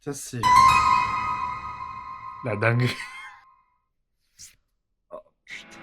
Ça, c'est la dinguerie. Oh, putain.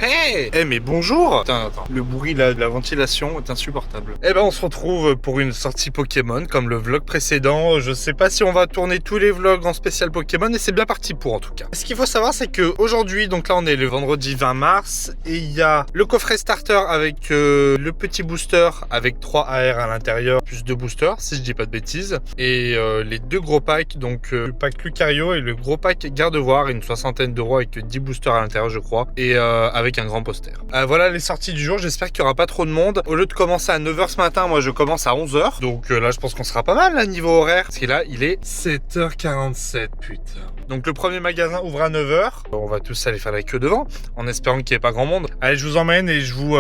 Hey! Eh mais bonjour! Attends. Le bruit là, de la ventilation est insupportable. Eh ben on se retrouve pour une sortie Pokémon comme le vlog précédent. Je sais pas si on va tourner tous les vlogs en spécial Pokémon et c'est bien parti pour en tout cas. Ce qu'il faut savoir c'est que aujourd'hui, donc là on est le vendredi 20 mars et il y a le coffret starter avec le petit booster avec 3 AR à l'intérieur plus 2 boosters si je dis pas de bêtises et les deux gros packs donc le pack Lucario et le gros pack Gardevoir, une soixantaine d'euros avec 10 boosters à l'intérieur je crois et avec un grand poster. Voilà les sorties du jour, j'espère qu'il n'y aura pas trop de monde. Au lieu de commencer à 9h ce matin, moi je commence à 11h. Donc là je pense qu'on sera pas mal là niveau horaire. Parce que là il est 7h47 putain. Donc le premier magasin ouvre à 9h. On va tous aller faire la queue devant en espérant qu'il n'y ait pas grand monde. Allez je vous emmène et je vous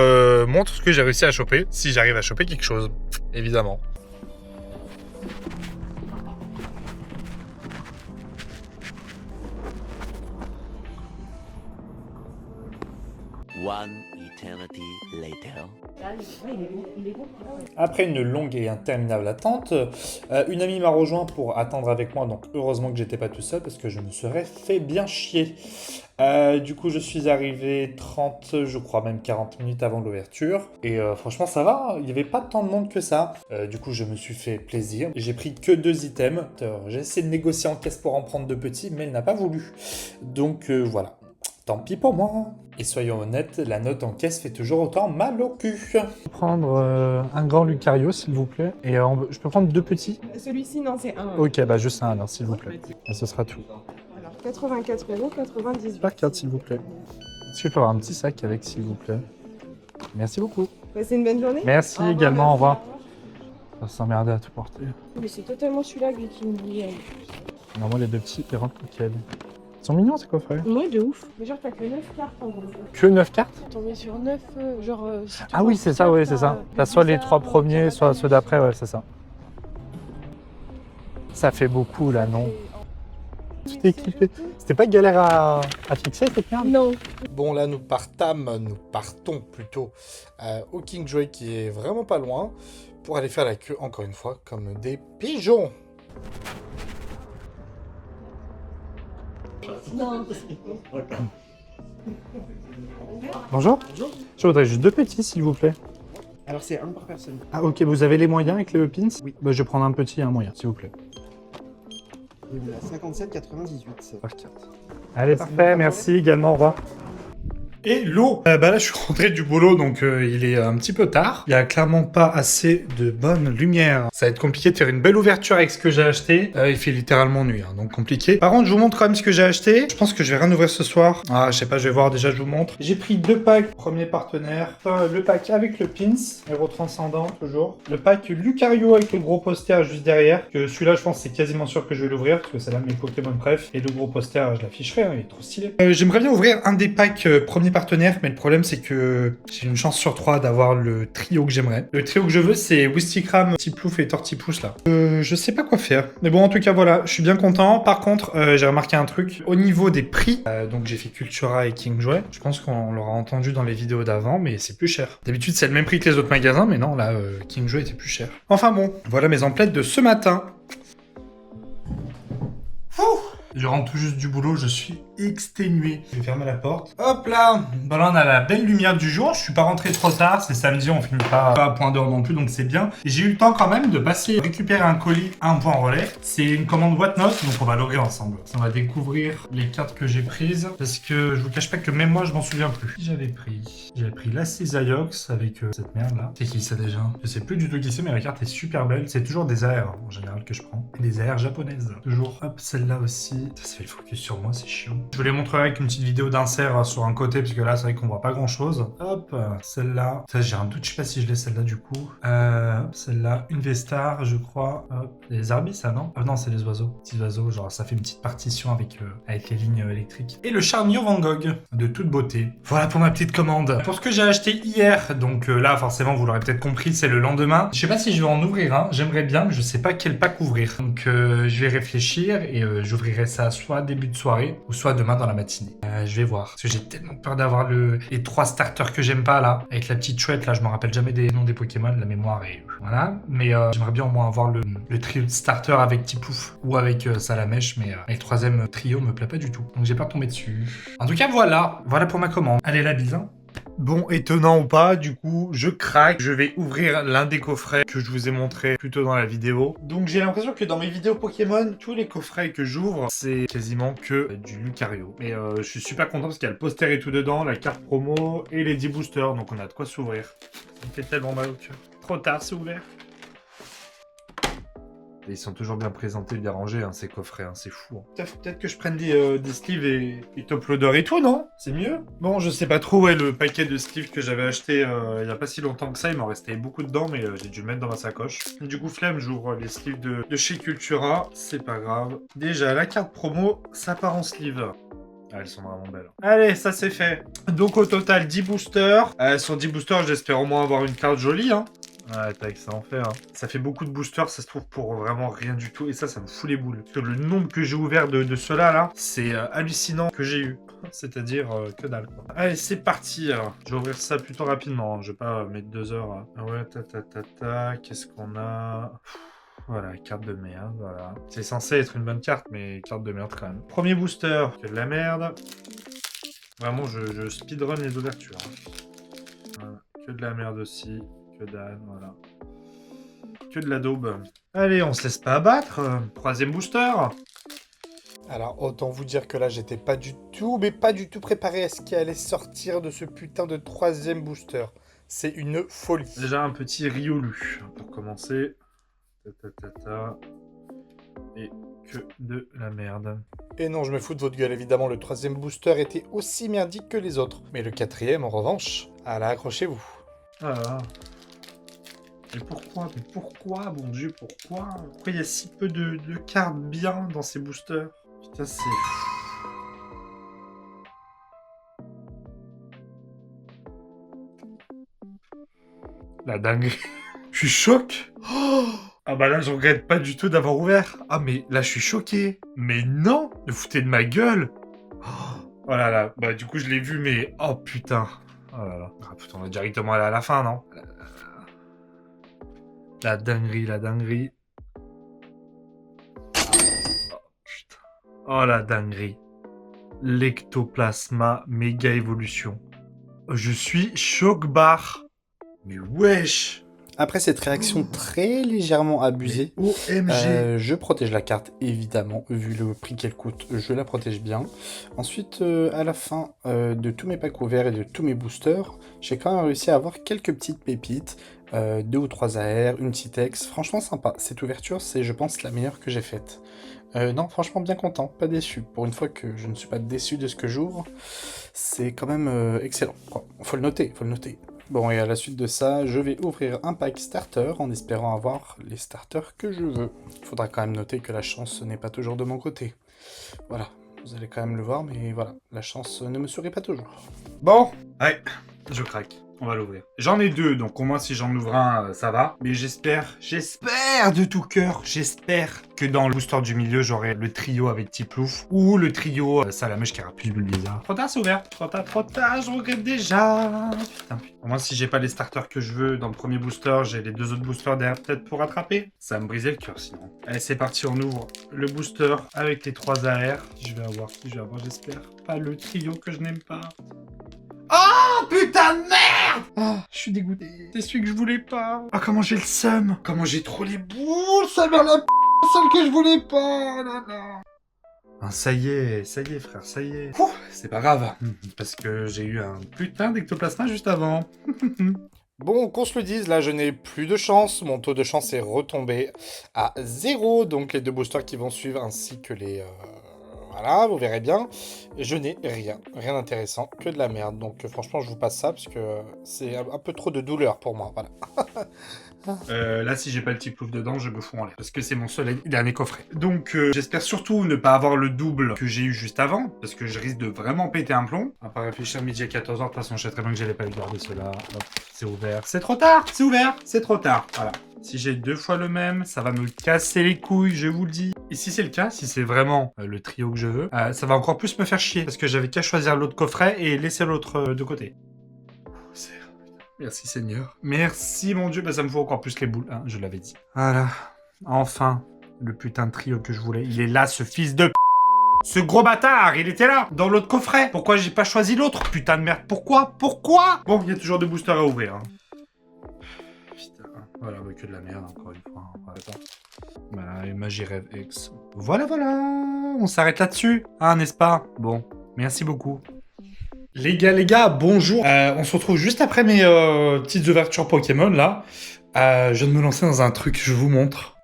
montre ce que j'ai réussi à choper. Si j'arrive à choper quelque chose, évidemment. One eternity later. Après une longue et interminable attente, une amie m'a rejoint pour attendre avec moi, donc heureusement que j'étais pas tout seul parce que je me serais fait bien chier. Du coup, je suis arrivé 30, je crois même 40 minutes avant l'ouverture. Et franchement, ça va, il n'y avait pas tant de monde que ça. Du coup, je me suis fait plaisir. J'ai pris que 2 items. J'ai essayé de négocier en caisse pour en prendre 2 petits, mais elle n'a pas voulu. Donc voilà. Tant pis pour moi. Et soyons honnêtes, la note en caisse fait toujours autant mal au cul. Je peux prendre un grand Lucario, s'il vous plaît. Et je peux prendre 2 petits? Celui-ci, non, c'est un. Ok, bah juste un alors, s'il vous plaît. Et ce sera tout. Alors, 84,98 €. Par carte, s'il vous plaît. Est-ce que je peux avoir un petit sac avec, s'il vous plaît? Merci beaucoup. Passez une bonne journée. Merci Au revoir, également, au revoir. merci. On va s'emmerder à tout porter. Mais c'est totalement celui-là lui qui me dit. Non, moi, les 2 petits, ils rentrent nickel. Ils sont mignons, ces coffrets. Ouais, de ouf. Mais genre, t'as que 9 cartes en gros. Que 9 cartes? Tombé sur 9, genre. Si tu Ah vois oui, c'est ça, oui, c'est ça. T'as soit les 3 premiers, soit ceux d'après, ouais, c'est ça. Ça fait beaucoup, là, non? Tout est équipé. C'était pas galère à fixer, cette merde? Non. Bon, là, nous partons plutôt au King Joy, qui est vraiment pas loin, pour aller faire la queue, encore une fois, comme des pigeons. Non. Bonjour. Bonjour. Je voudrais juste 2 petits, s'il vous plaît. Alors c'est un par personne. Ah, ok, vous avez les moyens avec les pins? Oui. Bah, je vais prendre un petit et un moyen, s'il vous plaît. Et voilà, 57,98. Par carte. Allez, parfait, merci également, au revoir. Hello. Bah là je suis rentré du boulot donc il est un petit peu tard. Il y a clairement pas assez de bonne lumière. Ça va être compliqué de faire une belle ouverture avec ce que j'ai acheté. Il fait littéralement nuit hein, donc compliqué. Par contre je vous montre quand même ce que j'ai acheté. Je pense que je vais rien ouvrir ce soir. Ah je sais pas, je vais voir déjà, je vous montre. J'ai pris 2 packs, premier partenaire. Le pack avec le pins, héros transcendant toujours. Le pack Lucario avec le gros poster juste derrière. Que celui-là je pense c'est quasiment sûr que je vais l'ouvrir parce que c'est l'un de mes Pokémon préf. Et le gros poster je l'afficherai, hein, il est trop stylé. J'aimerais bien ouvrir un des packs premier partenaire, mais le problème c'est que j'ai une chance sur 3 d'avoir le trio que j'aimerais. Le trio que je veux c'est Wistikram, Tiplouf et Tortipousse là. Je sais pas quoi faire. Mais bon en tout cas voilà, je suis bien content. Par contre j'ai remarqué un truc au niveau des prix. Donc j'ai fait Cultura et King Joy. Je pense qu'on l'aura entendu dans les vidéos d'avant, mais c'est plus cher. D'habitude c'est le même prix que les autres magasins, mais non là King Joy était plus cher. Enfin bon, voilà mes emplettes de ce matin. Je rentre tout juste du boulot, je suis exténué. Je vais fermer la porte. Hop là. Bon là on a la belle lumière du jour. Je suis pas rentré trop tard, c'est samedi, on finit pas à point d'heure non plus, donc c'est bien. Et j'ai eu le temps quand même de passer récupérer un colis, un point relais. C'est une commande Whatnot, donc on va l'ouvrir ensemble. On va découvrir les cartes que j'ai prises, parce que je vous cache pas que même moi je m'en souviens plus. J'avais pris la Cisaiox avec cette merde là. C'est qui ça déjà? Je sais plus du tout qui c'est, mais la carte est super belle. C'est toujours des AR en général que je prends. Et des AR japonaises. Toujours. Hop, celle-là aussi. Ça fait le focus sur moi, c'est chiant. Je vous les montrerai avec une petite vidéo d'insert sur un côté, parce que là, c'est vrai qu'on voit pas grand-chose. Hop, celle-là. Ça, j'ai un doute, je sais pas si je l'ai celle-là du coup. Celle-là, une Vestar, je crois. Hop, les Arbis, ça, non? Ah non, c'est les oiseaux. Petits oiseaux, genre ça fait une petite partition avec les lignes électriques. Et le Charnier Van Gogh, de toute beauté. Voilà pour ma petite commande. Pour ce que j'ai acheté hier, donc là, forcément, vous l'aurez peut-être compris, c'est le lendemain. Je sais pas si je vais en ouvrir un, j'aimerais bien, mais je sais pas quel pack ouvrir. Donc je vais réfléchir et j'ouvrirai ça soit début de soirée ou soit demain dans la matinée. Je vais voir. Parce que j'ai tellement peur d'avoir les 3 starters que j'aime pas là. Avec la petite chouette là, je me rappelle jamais des noms des Pokémon, la mémoire est... Voilà. Mais j'aimerais bien au moins avoir le trio de starter avec Tiplouf ou avec Salamèche. Mais avec le 3e trio me plaît pas du tout. Donc j'ai peur de tomber dessus. En tout cas voilà. Voilà pour ma commande. Allez la bise hein. Bon, étonnant ou pas, du coup, je craque. Je vais ouvrir l'un des coffrets que je vous ai montré plus tôt dans la vidéo. Donc j'ai l'impression que dans mes vidéos Pokémon, tous les coffrets que j'ouvre, c'est quasiment que du Lucario. Mais je suis super content parce qu'il y a le poster et tout dedans, la carte promo et les 10 boosters. Donc on a de quoi s'ouvrir. Ça me fait tellement mal au cœur. Trop tard, c'est ouvert. Et ils sont toujours bien présentés, bien rangés, hein, ces coffrets, hein, c'est fou. Hein. Peut-être que je prenne des sleeves et top loader et tout, non? C'est mieux? Bon, je sais pas trop, ouais, le paquet de sleeves que j'avais acheté il y a pas si longtemps que ça, il m'en restait beaucoup dedans, mais j'ai dû le mettre dans ma sacoche. Du coup, flemme, j'ouvre les sleeves de chez Cultura, c'est pas grave. Déjà, la carte promo, ça part en sleeve. Ah, elles sont vraiment belles. Allez, ça c'est fait. Donc au total, 10 boosters. Sur 10 boosters, j'espère au moins avoir une carte jolie, hein. Ouais, tac, ça en fait. Hein. Ça fait beaucoup de boosters, ça se trouve pour vraiment rien du tout. Et ça me fout les boules. Parce que le nombre que j'ai ouvert de ceux-là, là, c'est hallucinant que j'ai eu. C'est-à-dire que dalle, quoi. Allez, c'est parti. Alors. Je vais ouvrir ça plutôt rapidement. Hein. Je vais pas mettre 2 heures. Hein. Ah ouais, Qu'est-ce qu'on a? Voilà, carte de merde, voilà. C'est censé être une bonne carte, mais carte de merde quand même. Premier booster, que de la merde. Vraiment, je speedrun les ouvertures. Hein. Voilà. Que de la merde aussi. Que dalle, voilà. Que de la daube. Allez, on se laisse pas abattre. 3e booster. Alors, autant vous dire que là, j'étais pas du tout préparé à ce qui allait sortir de ce putain de 3e booster. C'est une folie. Déjà, un petit Riolu, pour commencer. Et que de la merde. Et non, je me fous de votre gueule, évidemment, le 3e booster était aussi merdique que les autres. Mais le 4e, en revanche, allez, accrochez-vous. Ah. Mais pourquoi, mon Dieu, pourquoi il y a si peu de cartes bien dans ces boosters? Putain, c'est... La dinguerie. Je suis choqué. Oh, ah bah là, je regrette pas du tout d'avoir ouvert. Ah mais là, je suis choqué. Mais non, ne foutez de ma gueule. Oh là là, bah du coup, je l'ai vu, mais... Oh putain. Oh là là. Ah putain, on est directement allé à la fin, non? La dinguerie, la dinguerie. Oh, putain. Oh la dinguerie. L'ectoplasma méga évolution. Je suis choc-barre. Mais wesh. Après cette réaction très légèrement abusée, OMG. Je protège la carte, évidemment, vu le prix qu'elle coûte, je la protège bien. Ensuite, à la fin de tous mes packs ouverts et de tous mes boosters, j'ai quand même réussi à avoir quelques petites pépites, 2 ou 3 AR, une petite ex, franchement sympa. Cette ouverture, c'est, je pense, la meilleure que j'ai faite. Non, franchement, bien content, pas déçu. Pour une fois que je ne suis pas déçu de ce que j'ouvre, c'est quand même excellent. Faut le noter, faut le noter. Bon, et à la suite de ça, je vais ouvrir un pack starter en espérant avoir les starters que je veux. Il faudra quand même noter que la chance n'est pas toujours de mon côté. Voilà, vous allez quand même le voir, mais voilà, la chance ne me sourit pas toujours. Bon, ouais, je craque. On va l'ouvrir. J'en ai 2, donc au moins si j'en ouvre un, ça va. Mais j'espère de tout cœur, j'espère que dans le booster du milieu, j'aurai le trio avec Tiplouf ou le trio Salamèche qui aura plus de bizarre. Trop tard, c'est ouvert. Trop tard, je regrette déjà. Putain. Au moins si j'ai pas les starters que je veux dans le premier booster, j'ai les 2 autres boosters derrière peut-être pour rattraper. Ça va me briser le cœur sinon. Allez, c'est parti, on ouvre le booster avec les 3 AR. Qui je vais avoir, j'espère. Pas le trio que je n'aime pas. Oh putain de merde! Ah, je suis dégoûté. C'est celui que je voulais pas. Ah, comment j'ai le seum. Comment j'ai trop les boules. Ça m'a la celle que je voulais pas. Oh là là. Ah, ça y est, frère, ça y est. C'est pas grave. Parce que j'ai eu un putain d'ectoplasma juste avant. Bon, qu'on se le dise, là je n'ai plus de chance, mon taux de chance est retombé à 0, donc les 2 boosters qui vont suivre ainsi que les... Voilà, vous verrez bien, je n'ai rien d'intéressant, que de la merde, donc franchement je vous passe ça parce que c'est un peu trop de douleur pour moi, voilà. Là, si j'ai pas le Tiplouf dedans, je me fous en l'air. Parce que c'est mon seul et dernier coffret. Donc, j'espère surtout ne pas avoir le double que j'ai eu juste avant. Parce que je risque de vraiment péter un plomb. À pas réfléchir midi à 14h. De toute façon, je sais très bien que j'allais pas eu le de cela. Hop, c'est ouvert. C'est trop tard. C'est ouvert. C'est trop tard. Voilà. Si j'ai 2 fois le même, ça va me casser les couilles, je vous le dis. Et si c'est le cas, si c'est vraiment le trio que je veux, ça va encore plus me faire chier. Parce que j'avais qu'à choisir l'autre coffret et laisser l'autre de côté. Merci Seigneur. Merci mon Dieu. Bah, ça me fout encore plus les boules, hein, je l'avais dit. Voilà. Enfin, le putain de trio que je voulais. Il est là, ce fils de p***. Ce gros bâtard, il était là, dans l'autre coffret. Pourquoi j'ai pas choisi l'autre? Putain de merde, pourquoi? Bon, il y a toujours des boosters à ouvrir. Hein. Putain, voilà, bah, que de la merde, encore une fois. Hein. Attends. Bah, Magie Rêve X. Voilà, on s'arrête là-dessus, hein, n'est-ce pas? Bon, merci beaucoup. Les gars, bonjour. On se retrouve juste après mes petites ouvertures Pokémon, là. Je viens de me lancer dans un truc, je vous montre.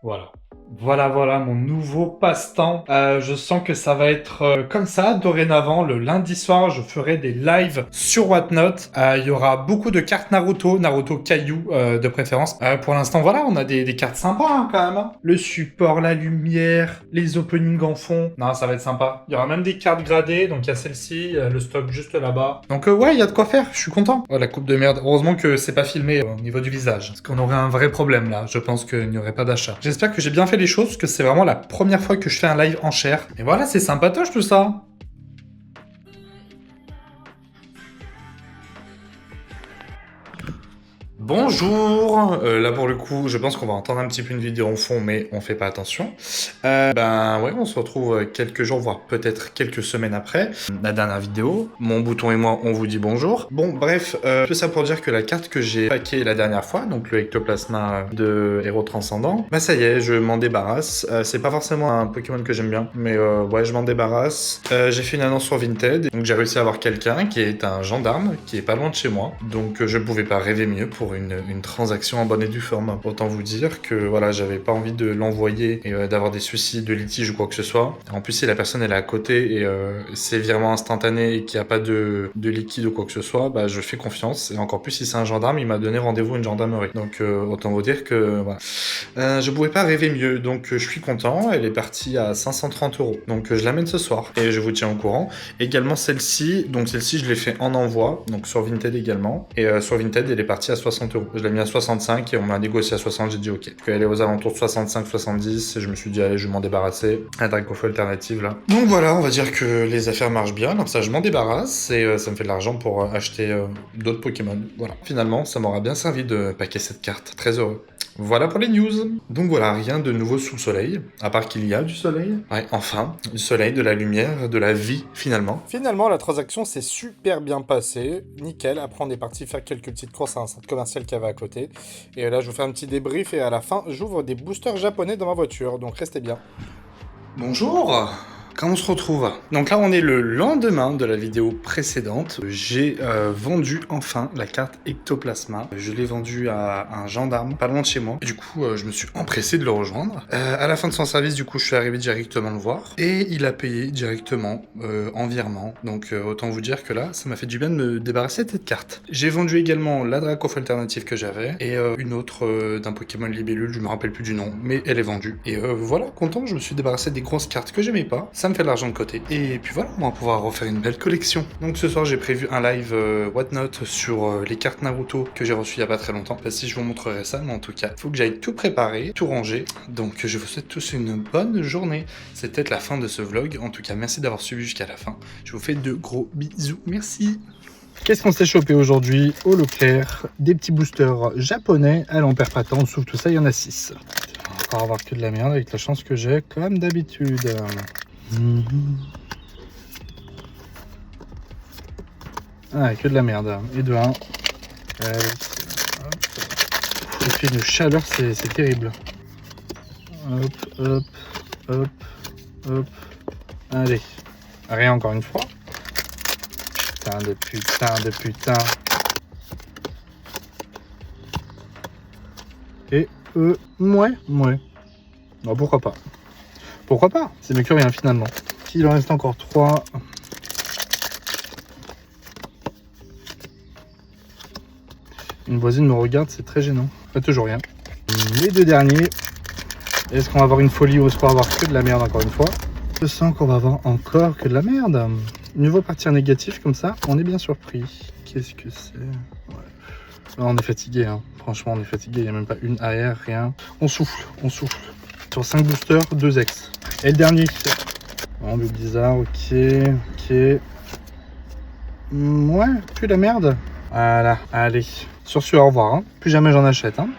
Voilà, mon nouveau passe-temps. Je sens que ça va être comme ça. Dorénavant, le lundi soir, je ferai des lives sur Whatnot. Il y aura beaucoup de cartes Naruto Caillou de préférence. Pour l'instant, voilà, on a des cartes sympas hein, quand même. Hein. Le support, la lumière, les openings en fond. Non, ça va être sympa. Il y aura même des cartes gradées. Donc il y a celle-ci, le stock juste là-bas. Donc ouais, il y a de quoi faire. Je suis content. Oh, la coupe de merde. Heureusement que c'est pas filmé au niveau du visage. Parce qu'on aurait un vrai problème là. Je pense qu'il n'y aurait pas d'achat. J'espère que j'ai bien fait les choses, parce que c'est vraiment la première fois que je fais un live en chair. Et voilà, c'est sympatoche tout ça. Bonjour. Là pour le coup, je pense qu'on va entendre un petit peu une vidéo en fond, mais on fait pas attention. Ben ouais, on se retrouve quelques jours, voire peut-être quelques semaines après la dernière vidéo. Mon bouton et moi, on vous dit bonjour. Bon, bref, tout ça pour dire que la carte que j'ai packée la dernière fois, donc le Ectoplasma de Héros Transcendant, bah ça y est, je m'en débarrasse. C'est pas forcément un Pokémon que j'aime bien, mais ouais, je m'en débarrasse. J'ai fait une annonce sur Vinted, donc j'ai réussi à avoir quelqu'un qui est un gendarme, qui est pas loin de chez moi, donc je pouvais pas rêver mieux pour une transaction en bonne et due forme. Autant vous dire que voilà, j'avais pas envie de l'envoyer et d'avoir des soucis de litige ou quoi que ce soit. En plus, si la personne elle est à côté et c'est virement instantané et qu'il n'y a pas de liquide ou quoi que ce soit, bah je fais confiance. Et encore plus si c'est un gendarme, il m'a donné rendez-vous à une gendarmerie. Donc autant vous dire que voilà. Je pouvais pas rêver mieux, donc je suis content. Elle est partie à 530 €. Donc je l'amène ce soir et je vous tiens au courant. Également celle-ci, donc celle-ci je l'ai fait en envoi, donc sur Vinted également. Et sur Vinted, elle est partie à 60 €. Je l'ai mis à 65 et on m'a négocié à 60, j'ai dit ok. Parce qu'elle est aux alentours de 65-70 et je me suis dit allez, je vais m'en débarrasser. Un Dracofeu alternative là. Donc voilà, on va dire que les affaires marchent bien, comme ça je m'en débarrasse et ça me fait de l'argent pour acheter d'autres Pokémon. Voilà. Finalement, ça m'aura bien servi de packer cette carte. Très heureux. Voilà pour les news. Donc voilà, rien de nouveau sous le soleil, à part qu'il y a du soleil. Ouais, enfin, du soleil, de la lumière, de la vie, finalement. Finalement, la transaction s'est super bien passée. Nickel. Après, on est parti faire quelques petites courses à un centre commercial qu'il y avait à côté. Et là, je vous fais un petit débrief et à la fin, j'ouvre des boosters japonais dans ma voiture. Donc restez bien. Bonjour. Quand on se retrouve. Donc là, on est le lendemain de la vidéo précédente. J'ai vendu enfin la carte Ectoplasma. Je l'ai vendue à un gendarme pas loin de chez moi. Et du coup, je me suis empressé de le rejoindre. À la fin de son service, du coup, je suis arrivé directement le voir. Et il a payé directement en virement. Donc autant vous dire que là, ça m'a fait du bien de me débarrasser de cette carte. J'ai vendu également la Dracofeu alternative que j'avais. Et une autre d'un Pokémon Libellule, je me rappelle plus du nom. Mais elle est vendue. Et voilà, content, je me suis débarrassé des grosses cartes que j'aimais pas. Ça me fait de l'argent de côté. Et puis voilà, on va pouvoir refaire une belle collection. Donc ce soir, j'ai prévu un live Whatnot sur les cartes Naruto que j'ai reçues il y a pas très longtemps. Pas si je vous montrerai ça, mais en tout cas, il faut que j'aille tout préparer, tout ranger. Donc je vous souhaite tous une bonne journée. C'est peut-être la fin de ce vlog. En tout cas, merci d'avoir suivi jusqu'à la fin. Je vous fais de gros bisous. Merci. Qu'est-ce qu'on s'est chopé aujourd'hui au Leclerc? Des petits boosters japonais. Allez, on perd pas de temps, on s'ouvre tout ça, il y en a 6. On va encore avoir que de la merde avec la chance que j'ai, comme d'habitude. Ah, que de la merde. Et de 1. Allez, et puis une chaleur, c'est terrible. Hop, hop, hop, hop. Allez. Rien encore une fois. Putain de putain de putain. Et ouais. Bon, pourquoi pas. Pourquoi pas? C'est mieux que rien finalement. S'il en reste encore 3. Une voisine me regarde, c'est très gênant. Pas toujours rien. Les 2 derniers. Est-ce qu'on va avoir une folie ou est-ce qu'on va avoir que de la merde encore une fois? Je sens qu'on va avoir encore que de la merde. Mieux vaut partir négatif comme ça, on est bien surpris. Qu'est-ce que c'est? Ouais. Là, on est fatigué, hein. Franchement on est fatigué, il n'y a même pas une AR, rien. On souffle, on souffle. Sur 5 boosters, 2 ex. Et le dernier qui fait. Bon, but bizarre, ok. Ouais, plus la merde. Voilà, allez. Sur ce, au revoir. Hein. Plus jamais j'en achète. Hein.